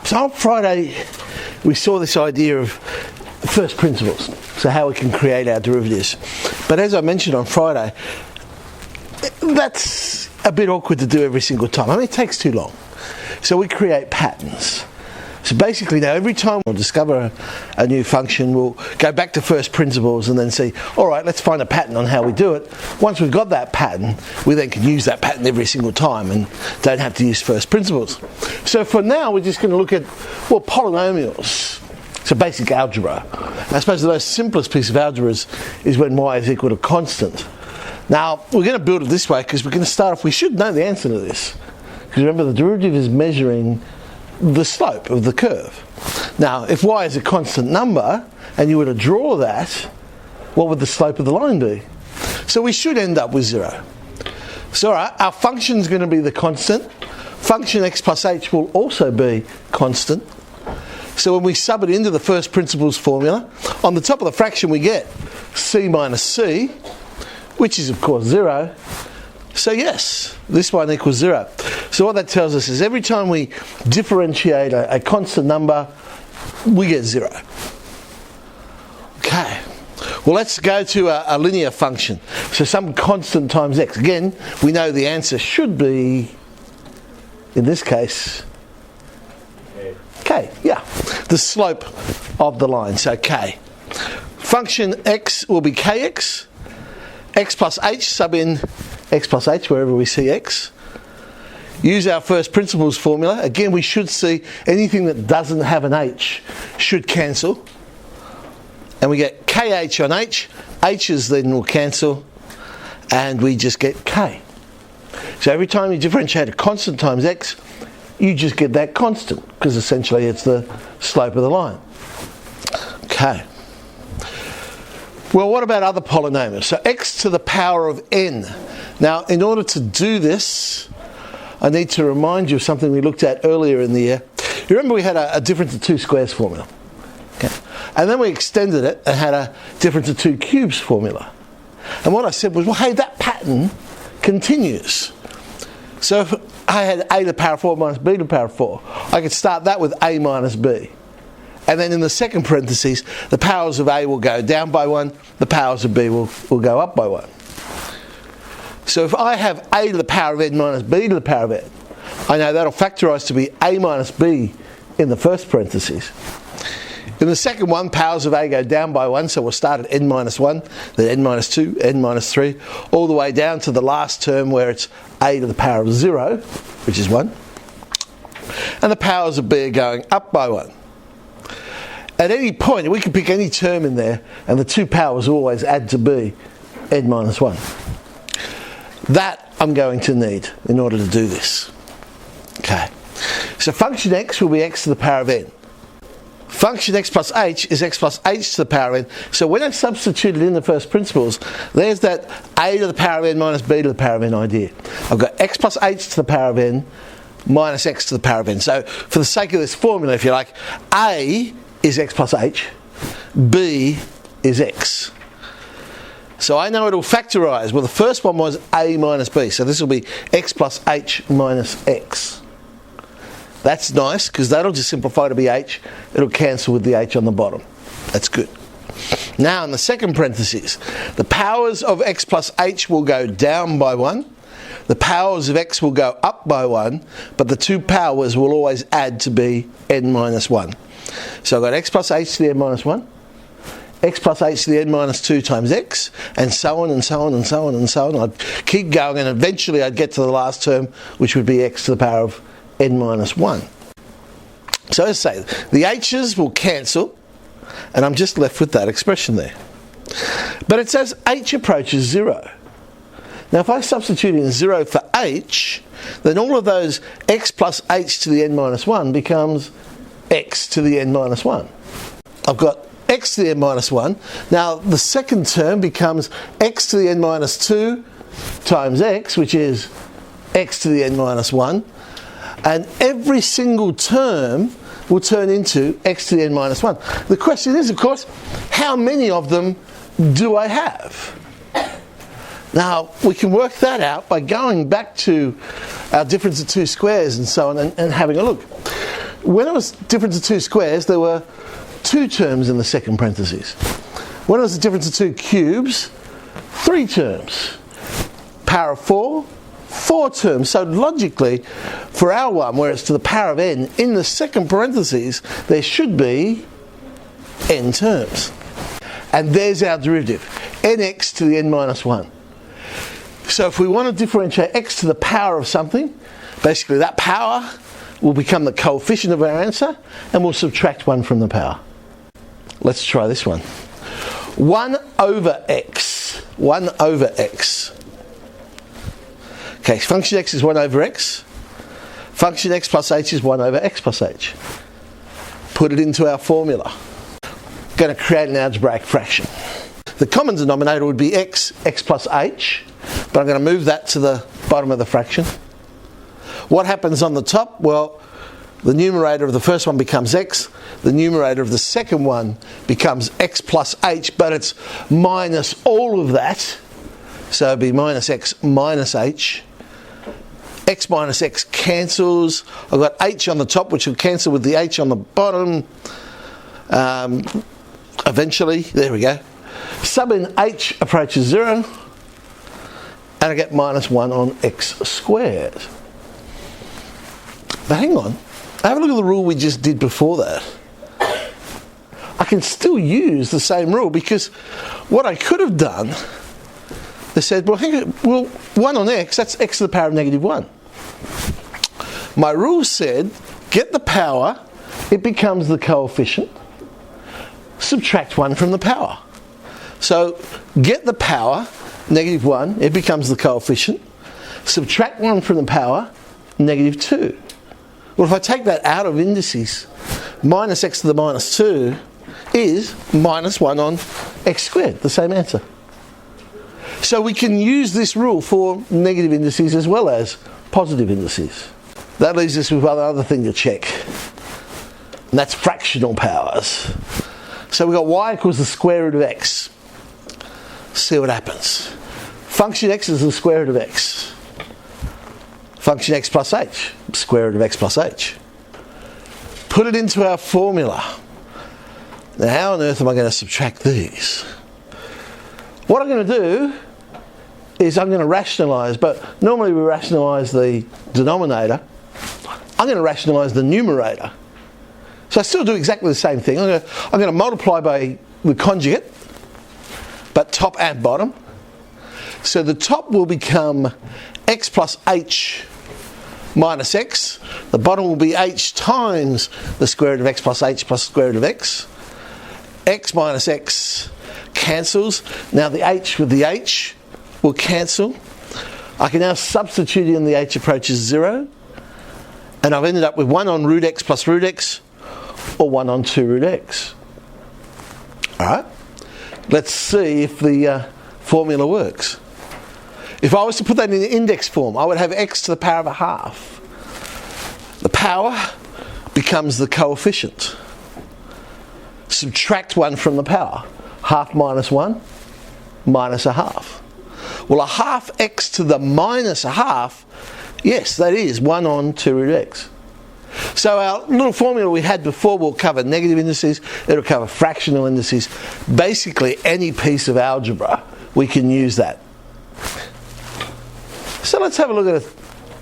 So on Friday we saw this idea of first principles, so how we can create our derivatives. But as I mentioned on Friday, that's a bit awkward to do every single time. I mean, it takes too long. So we create patterns. So basically now every time we'll discover a new function, we'll go back to first principles and then see, alright, let's find a pattern on how we do it. Once we've got that pattern, we then can use that pattern every single time and don't have to use first principles. So for now we're just going to look at, well, polynomials. So basic algebra. I suppose the most simplest piece of algebra is when y is equal to constant. Now we're going to build it this way because we're going to start off, we should know the answer to this. Because remember, the derivative is measuring the slope of the curve. Now, if y is a constant number, and you were to draw that, what would the slope of the line be? So we should end up with 0. So alright, our function is going to be the constant. Function x plus h will also be constant. So when we sub it into the first principles formula, on the top of the fraction we get c minus c, which is of course 0. So yes, this one equals 0. So what that tells us is every time we differentiate a constant number, we get 0. Okay. Well, let's go to a linear function. So some constant times x. Again, we know the answer should be, in this case, k. Yeah. The slope of the line. So k. Function x will be kx. X plus h, sub in x plus h wherever we see x. Use our first principles formula. Again, we should see anything that doesn't have an h should cancel. And we get kh on h. h's then will cancel. And we just get k. So every time you differentiate a constant times x, you just get that constant. Because essentially it's the slope of the line. Okay. Well, what about other polynomials? So x to the power of n. Now, in order to do this, I need to remind you of something we looked at earlier in the year. You remember we had a difference of 2 squares formula. Okay. And then we extended it and had a difference of 2 cubes formula. And what I said was, well, hey, that pattern continues. So if I had a to the power of 4 minus b to the power of 4, I could start that with a minus b. And then in the second parentheses, the powers of a will go down by 1, the powers of b will go up by 1. So if I have a to the power of n minus b to the power of n, I know that'll factorise to be a minus b in the first parentheses. In the second one, powers of a go down by 1, so we'll start at n minus 1, then n minus 2, n minus 3, all the way down to the last term where it's a to the power of 0, which is 1. And the powers of b are going up by 1. At any point, we can pick any term in there, and the 2 powers always add to b, n minus 1. That I'm going to need in order to do this. Okay. So function x will be x to the power of n. Function x plus h is x plus h to the power of n. So when I substitute it in the first principles, there's that a to the power of n minus b to the power of n idea. I've got x plus h to the power of n minus x to the power of n. So for the sake of this formula, if you like, a is x plus h, b is x. So I know it'll factorise. Well, the first one was a minus b, so this will be x plus h minus x. That's nice, because that'll just simplify to be h. It'll cancel with the h on the bottom. That's good. Now, in the second parentheses, the powers of x plus h will go down by 1. The powers of x will go up by 1, but the 2 powers will always add to be n minus 1. So I've got x plus h to the n minus 1, x plus h to the n minus 2 times x, and so on and so on and so on and so on. I'd keep going, and eventually I'd get to the last term, which would be x to the power of n minus 1. So let's say the h's will cancel, and I'm just left with that expression there. But it says h approaches 0. Now if I substitute in 0 for h, then all of those x plus h to the n minus 1 becomes x to the n minus 1. I've got x to the n minus 1. Now the second term becomes x to the n minus 2 times x, which is x to the n minus 1. And every single term will turn into x to the n minus 1. The question is, of course, how many of them do I have? Now, we can work that out by going back to our difference of 2 squares and so on and having a look. when it was difference of 2 squares, there were 2 terms in the second parentheses. When it was a difference of 2 cubes, 3 terms. Power of 4, 4 terms. So logically, for our one, where it's to the power of n, in the second parentheses, there should be n terms. And there's our derivative, nx to the n minus 1. So if we want to differentiate x to the power of something, basically that power will become the coefficient of our answer, and we'll subtract 1 from the power. Let's try this one. 1 over x. 1 over x. Okay, function x is 1 over x. Function x plus h is 1 over x plus h. Put it into our formula. Going to create an algebraic fraction. The common denominator would be x plus h, but I'm going to move that to the bottom of the fraction. What happens on the top? Well, the numerator of the first one becomes x, the numerator of the second one becomes x plus h, but it's minus all of that, so it'd be minus x minus h. X minus x cancels. I've got h on the top, which will cancel with the h on the bottom. Eventually, there we go. Sub in h approaches 0, and I get minus 1 on x squared. But hang on, have a look at the rule we just did before that. I can still use the same rule, because what I could have done, they said, well, 1 on x, that's x to the power of negative 1. My rule said, get the power, it becomes the coefficient, subtract 1 from the power. So, get the power, negative 1, it becomes the coefficient, subtract 1 from the power, negative 2. Well, if I take that out of indices, minus x to the minus 2 is minus 1 on x squared, the same answer. So we can use this rule for negative indices as well as positive indices. That leaves us with one other thing to check, and that's fractional powers. So we've got y equals the square root of x. See what happens. Function x is the square root of x. Function x plus h, square root of x plus h. Put it into our formula. Now how on earth am I going to subtract these? What I'm going to do is I'm going to rationalise, but normally we rationalise the denominator. I'm going to rationalise the numerator. So I still do exactly the same thing. I'm going to multiply by the conjugate, but top and bottom. So the top will become x plus h minus x. The bottom will be h times the square root of x plus h plus the square root of x. X minus x cancels. Now the h with the h will cancel. I can now substitute in the h approaches 0. And I've ended up with 1 on root x plus root x, or 1 on 2 root x. Alright? Let's see if the formula works. If I was to put that in the index form, I would have x to the power of a half. The power becomes the coefficient. Subtract 1 from the power. Half minus 1, minus a half. Well, a half x to the minus a half, yes, that is 1 on 2 root x. So our little formula we had before will cover negative indices, it'll cover fractional indices. Basically, any piece of algebra, we can use that. So let's have a look at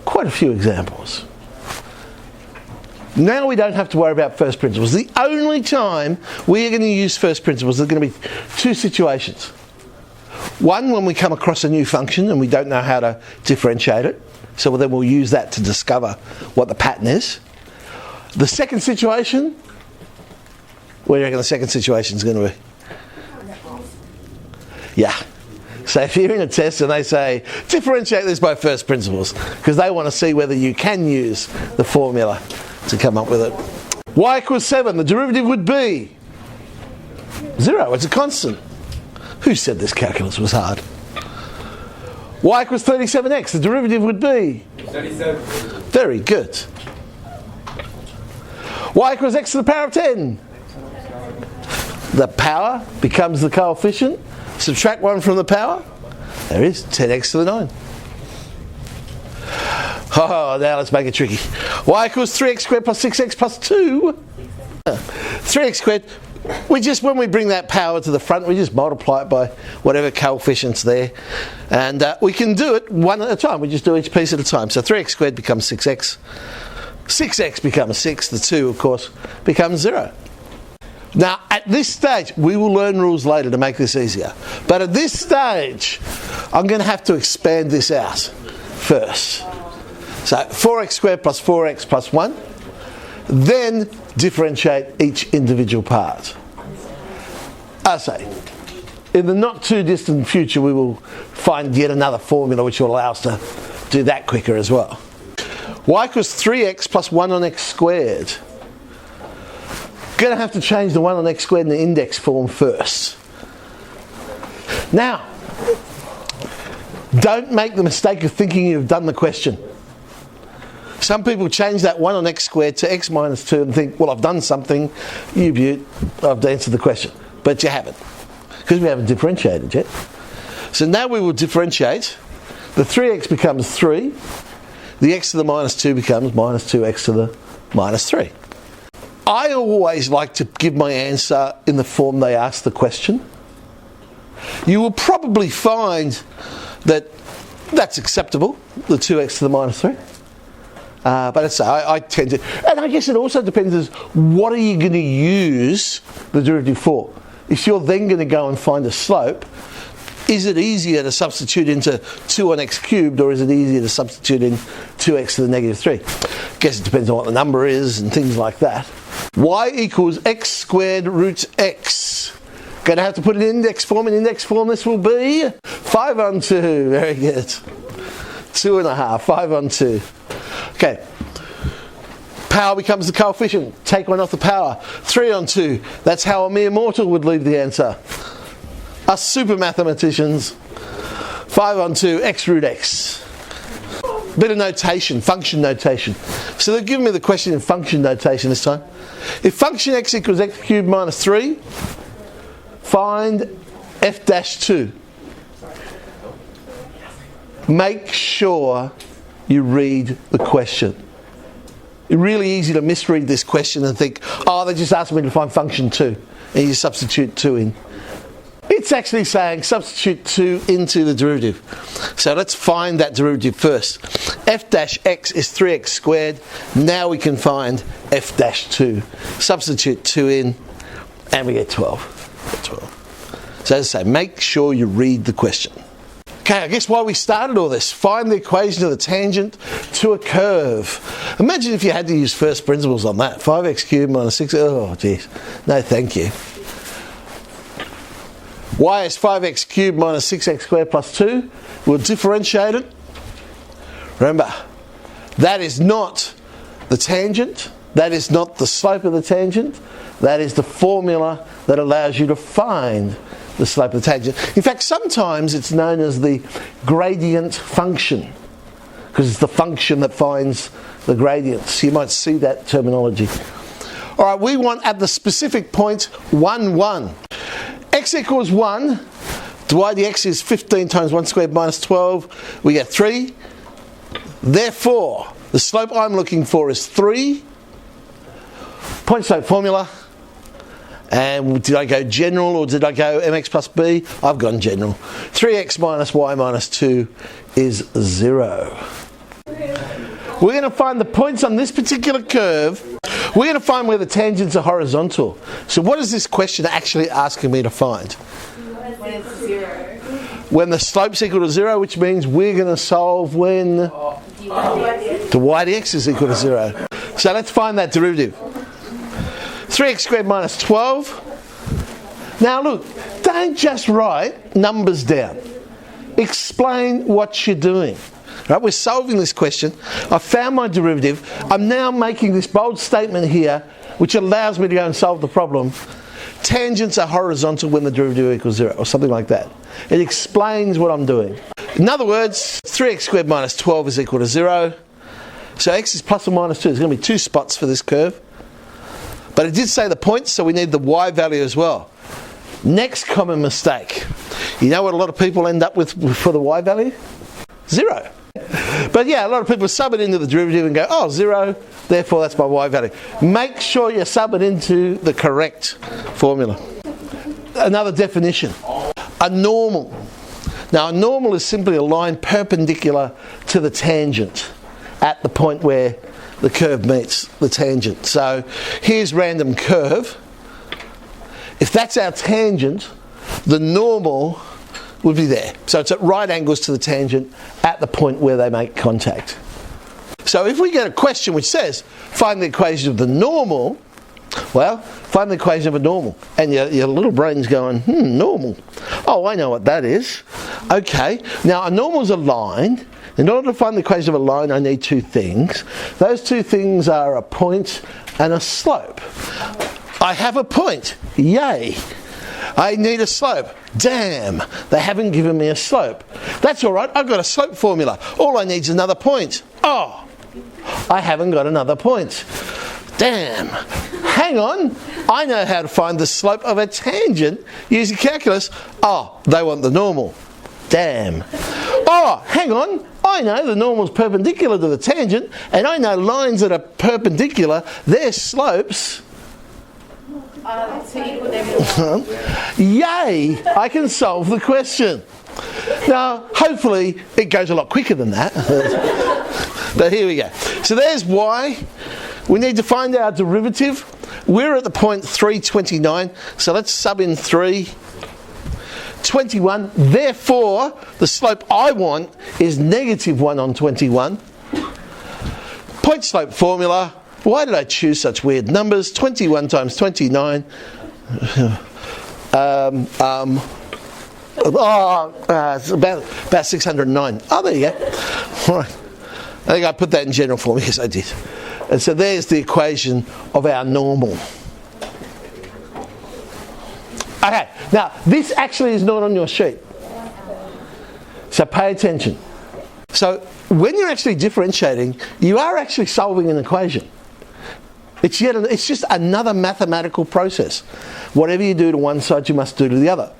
quite a few examples. Now we don't have to worry about first principles. The only time we are going to use first principles, there are going to be 2 situations. One, when we come across a new function and we don't know how to differentiate it. So then we'll use that to discover what the pattern is. The second situation, what do you reckon the second situation is going to be? Yeah. So if you're in a test and they say, differentiate this by first principles, because they want to see whether you can use the formula to come up with it. Y equals 7, the derivative would be 0, it's a constant. Who said this calculus was hard? Y equals 37x, the derivative would be 37. Very good. Y equals x to the power of 10. The power becomes the coefficient. Subtract 1 from the power. There is 10x to the 9. Oh, now let's make it tricky. Y equals 3x squared plus 6x plus 2. 3x squared, when we bring that power to the front, we just multiply it by whatever coefficient's there. And we can do it one at a time. We just do each piece at a time. So 3x squared becomes 6x. 6x becomes 6. The 2, of course, becomes 0. Now, at this stage, we will learn rules later to make this easier. But at this stage, I'm going to have to expand this out first. So 4x squared plus 4x plus 1. Then differentiate each individual part. I say, in the not too distant future, we will find yet another formula which will allow us to do that quicker as well. Y equals 3x plus 1 on x squared. Going to have to change the 1 on x squared in the index form first. Now, don't make the mistake of thinking you've done the question. Some people change that 1 on x squared to x minus 2 and think, well, I've done something, you beaut, I've answered the question. But you haven't, because we haven't differentiated yet. So now we will differentiate. The 3x becomes 3. The x to the minus 2 becomes minus 2x to the minus 3. I always like to give my answer in the form they ask the question. You will probably find that that's acceptable, the 2x to the minus 3. But I tend to, and I guess it also depends as what are you going to use the derivative for. If you're then going to go and find a slope, is it easier to substitute into 2 on x cubed, or is it easier to substitute in 2x to the negative 3? I guess it depends on what the number is and things like that. Y equals x squared root x. Going to have to put it in index form. In index form this will be 5 on 2. Very good. 2.5. 5 on 2. Okay. Power becomes the coefficient. Take 1 off the power. 3 on 2. That's how a mere mortal would leave the answer. Us super mathematicians. 5 on 2. X root x. Bit of notation. Function notation. So they've given me the question in function notation this time. If function x equals x cubed minus 3, find f dash 2. Make sure you read the question. It's really easy to misread this question and think, oh, they just asked me to find function 2, and you substitute 2 in. It's actually saying substitute 2 into the derivative. So let's find that derivative first. F dash x is 3x squared. Now we can find f dash 2. Substitute 2 in, and we get 12. 12. So as I say, make sure you read the question. Okay, I guess why we started all this. Find the equation of the tangent to a curve. Imagine if you had to use first principles on that. 5x cubed minus 6. Oh, geez. No, thank you. Y is 5x cubed minus 6x squared plus 2. We'll differentiate it. Remember, that is not the tangent. That is not the slope of the tangent. That is the formula that allows you to find the slope of the tangent. In fact, sometimes it's known as the gradient function, because it's the function that finds the gradients. You might see that terminology. All right, we want at the specific point 1, 1. X equals 1. Y dx is 15 times 1 squared minus 12. We get 3. Therefore, the slope I'm looking for is 3. Point slope formula. And did I go general or did I go mx plus b? I've gone general. 3x minus y minus 2 is 0. We're going to find the points on this particular curve. We're going to find where the tangents are horizontal. So what is this question actually asking me to find? When it's 0. When the slope's equal to 0, which means we're going to solve when the y dx is equal to 0. So let's find that derivative. 3x squared minus 12. Now look, don't just write numbers down. Explain what you're doing. Right, we're solving this question. I found my derivative. I'm now making this bold statement here, which allows me to go and solve the problem. Tangents are horizontal when the derivative equals 0, or something like that. It explains what I'm doing. In other words, 3x squared minus 12 is equal to 0. So x is plus or minus 2. There's going to be 2 spots for this curve. But it did say the points, so we need the y value as well. Next common mistake. You know what a lot of people end up with for the y value? 0. But yeah, a lot of people sub it into the derivative and go, oh, 0, therefore that's my y value. Make sure you sub it into the correct formula. Another definition, a normal. Now a normal is simply a line perpendicular to the tangent at the point where the curve meets the tangent. So here's random curve. If that's our tangent, the normal would be there. So it's at right angles to the tangent at the point where they make contact. So if we get a question which says, find the equation of the normal, well, find the equation of a normal. And your little brain's going, normal. Oh, I know what that is. Okay, now a normal is a line. In order to find the equation of a line, I need two things. Those two things are a point and a slope. I have a point. Yay. I need a slope. Damn, they haven't given me a slope. That's all right, I've got a slope formula. All I need is another point. Oh, I haven't got another point. Damn. Hang on, I know how to find the slope of a tangent using calculus. Oh, they want the normal. Damn. Oh, hang on, I know the normal's perpendicular to the tangent, and I know lines that are perpendicular, their slopes. Yay! I can solve the question. Now, hopefully, it goes a lot quicker than that. But here we go. So there's y. We need to find our derivative. We're at the point 329, so let's sub in 321. Therefore, the slope I want is -1 on 21. Point slope formula. Why did I choose such weird numbers? 21 times 29. It's about 609. Oh, there you go. Right. I think I put that in general form. Yes, I did. And so there's the equation of our normal. Okay, now this actually is not on your sheet. So pay attention. So when you're actually differentiating, you are actually solving an equation. It's just another mathematical process. Whatever you do to one side, you must do to the other.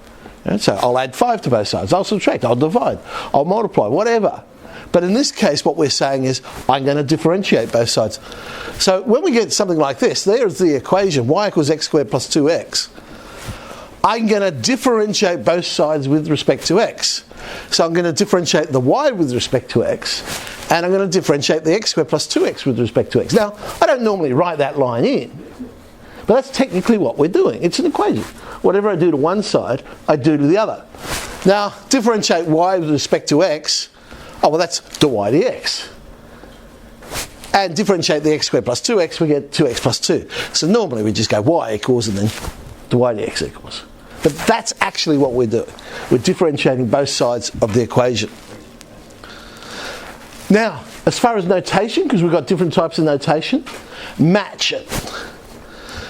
And so I'll add 5 to both sides. I'll subtract. I'll divide. I'll multiply. Whatever. But in this case, what we're saying is I'm going to differentiate both sides. So when we get something like this, there's the equation y equals x squared plus 2x. I'm going to differentiate both sides with respect to x. So I'm going to differentiate the y with respect to x, and I'm going to differentiate the x squared plus 2x with respect to x. Now, I don't normally write that line in, but that's technically what we're doing. It's an equation. Whatever I do to one side, I do to the other. Now, differentiate y with respect to x, oh well, that's dy dx. And differentiate the x squared plus 2x, we get 2x plus 2. So normally we just go y equals and then dy dx equals. But that's actually what we're doing. We're differentiating both sides of the equation. Now, as far as notation, because we've got different types of notation, match it.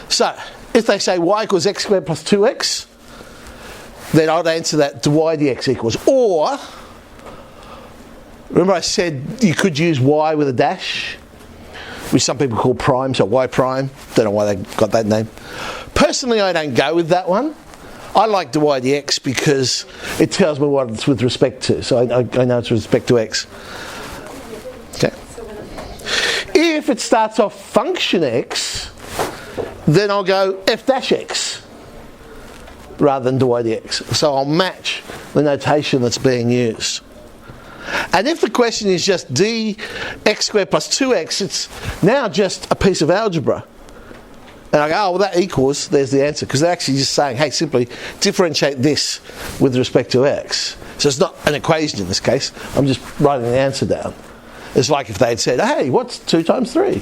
So, if they say y equals x squared plus 2x, then I'd answer that dy dx equals. Or, remember I said you could use y with a dash, which some people call prime, so y prime. Don't know why they got that name. Personally, I don't go with that one. I like dy dx because it tells me what it's with respect to. So I know it's with respect to x. Okay. If it starts off function x, then I'll go f dash x rather than dy dx. So I'll match the notation that's being used. And if the question is just dx squared plus 2x, it's now just a piece of algebra. And I go, oh, well, that equals, there's the answer. Because they're actually just saying, hey, simply differentiate this with respect to x. So it's not an equation in this case. I'm just writing the answer down. It's like if they had said, hey, what's 2 times 3?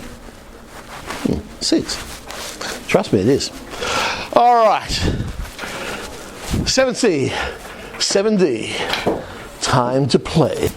6. Trust me, it is. All right. 7C, 7D. Time to play.